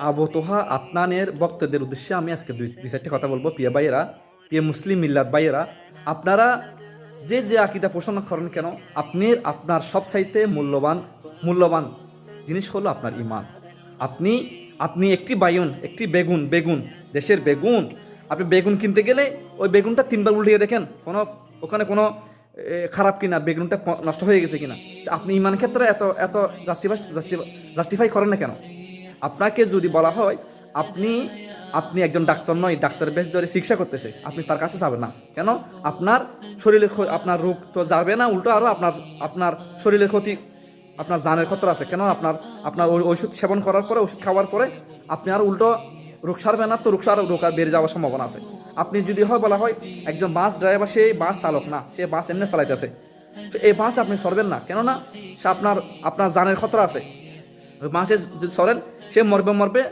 আবতোহা আদনানের বক্তাদের উদ্দেশ্যে আমি আজকে দুই চারটে কথা বলবো। প্রিয় ভাইয়েরা, প্রিয় মুসলিম মিল্লাত ভাইয়েরা, আপনারা যে যে আকিদা পোষণ করেন কেন, আপনার সবচাইতে মূল্যবান জিনিস হলো আপনার ইমান। আপনি আপনি একটি বেগুন দেশের বেগুন, আপনি বেগুন কিনতে গেলে ওই বেগুনটা 3বার উল্টিয়ে দেখেন ওখানে কোনো খারাপ কিনা, বেগুনটা নষ্ট হয়ে গেছে কিনা। আপনি ইমান ক্ষেত্রে এত এত জাস্টিফাই করেন না কেন? আপনাকে যদি বলা হয় আপনি আপনি একজন ডাক্তার নয়, ডাক্তার বেশ ধরে চিকিৎসা করতেছে, আপনি তার কাছে যাবেন না কেন? আপনার শরীরে আপনার রোগ তো যাবে না, উল্টো আরও আপনার শরীরের ক্ষতি, আপনার জানের খতরা আছে কেন? আপনার ওষুধ সেবন করার পরে, ওষুধ খাওয়ার পরে আপনি আর উল্টো রোগ সারবে না, তো রোগ আর বেড়ে যাওয়ার সম্ভাবনা আছে। আপনি যদি বলা হয় একজন বাস ড্রাইভার, সে বাস চালক না, সে বাস এমনি চালাইতেছে, এই বাস আপনি সরবেন না কেননা সে আপনার জানের খতরা আছে। ওই বাসে যদি সরেন, সে মরবে,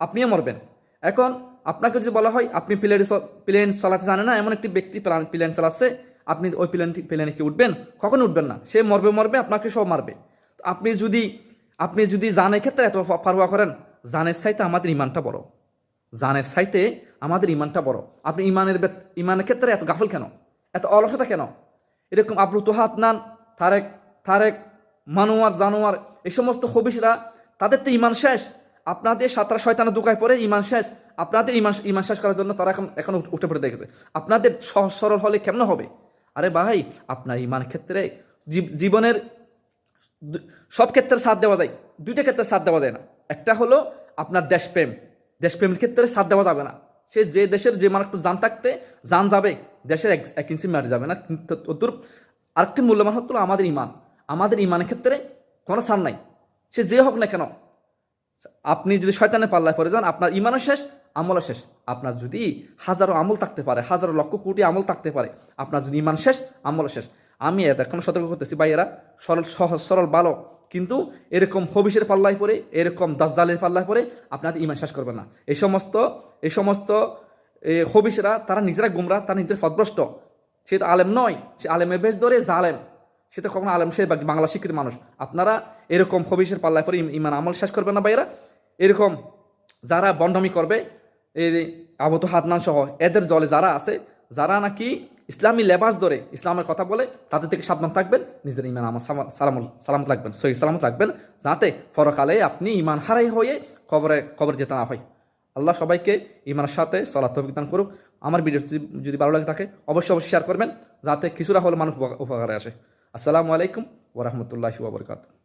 আপনিও মরবেন। এখন আপনাকে যদি বলা হয় আপনি প্লেন চালাতে জানে না, এমন একটি ব্যক্তি প্লেন চালাচ্ছে, আপনি ওই প্লেনে কি উঠবেন? কখনো উঠবেন না। সে মরবে, আপনাকে সব মারবে। আপনি যদি জানের ক্ষেত্রে এত পারোয়া করেন, জানের চাইতে আমাদের ইমানটা বড়, জানের চাইতে আমাদের ইমানটা বড়। আপনি ইমানের ক্ষেত্রে এত গাফল কেন, এত অলসতা কেন? এরকম আবু তোহা আদনান, তারেক জানোয়ার, এই সমস্ত খবিশরা, তাদের তো ইমান শেষ। আপনাদের সাতরা শয়তানের দোকায় পড়ে ইমান শেষ। আপনাদের ইমান শেষ করার জন্য তারা এখন উঠে পড়ে দেখেছে। আপনাদের সহজ সরল হলে কেমন হবে? আরে ভাই, আপনার ইমান ক্ষেত্রে জীবনের সব ক্ষেত্রে সাথ দেওয়া যায়, দুইটা ক্ষেত্রে সাথ দেওয়া যায় না। একটা হলো আপনার দেশপ্রেমের ক্ষেত্রে সাথ দেওয়া যাবে না। সে যে দেশের যে মানুষ জান থাকতে জান যাবে, দেশের 1 ইঞ্চি মারি যাবে না। কিন্তু আরেকটি মূল্যবান হলো আমাদের ইমানের ক্ষেত্রে কোনো ছাড় নাই, সে যে হোক না কেন। আপনি যদি শয়তানের পাল্লায় পড়ে যান, আপনার ইমানও শেষ, আমলও শেষ। আপনার যদি হাজারো আমল থাকতে পারে, হাজারো লক্ষ কোটি আমল থাকতে পারে, আপনার যদি ইমান শেষ, আমলও শেষ। আমি এখন সতর্ক করতেছি ভাইয়েরা, সহজ সরল ভালো, কিন্তু এরকম হবিষের পাল্লায় পড়ে, এরকম দাজ্জালের পাল্লায় পড়ে আপনাদের ইমান শেষ করবে না। এই সমস্ত হবিষেরা, তারা নিজেরা গুমরা, তারা নিজের পথভ্রষ্ট। সে তো আলেম নয়, সে আলেমের বেশ ধরে জালেম, সে তো কখনো আলেম, সে বাংলা শিক্ষিত মানুষ। আপনারা এরকম হবিষের পাল্লায় পরে ইমান আমল শেষ করবে না ভাইয়েরা। এরকম যারা বন্ডমি করবে, এই আবু তোহা আদনান সহ এদের জলে যারা আছে, যারা নাকি ইসলামী লেবাস ধরে ইসলামের কথা বলে, তাদের থেকে সাবধান থাকবেন। নিজের ইমান আমার সালামত রাখবেন, সহি সালামত রাখবেন, যাতে পরকালে আপনি ইমান হারাই হয়ে কবর যেতে না হয়। আল্লাহ সবাইকে ইমানের সাথে চলার তৌফিক দান করুক। আমার ভিডিও যদি ভালো লাগে থাকে অবশ্যই শেয়ার করবেন, যাতে কিছুটা হলে মানুষ উপকারে আসে। আসসালামু আলাইকুম ওয়া রাহমাতুল্লাহি ওয়া বারাকাতুহু।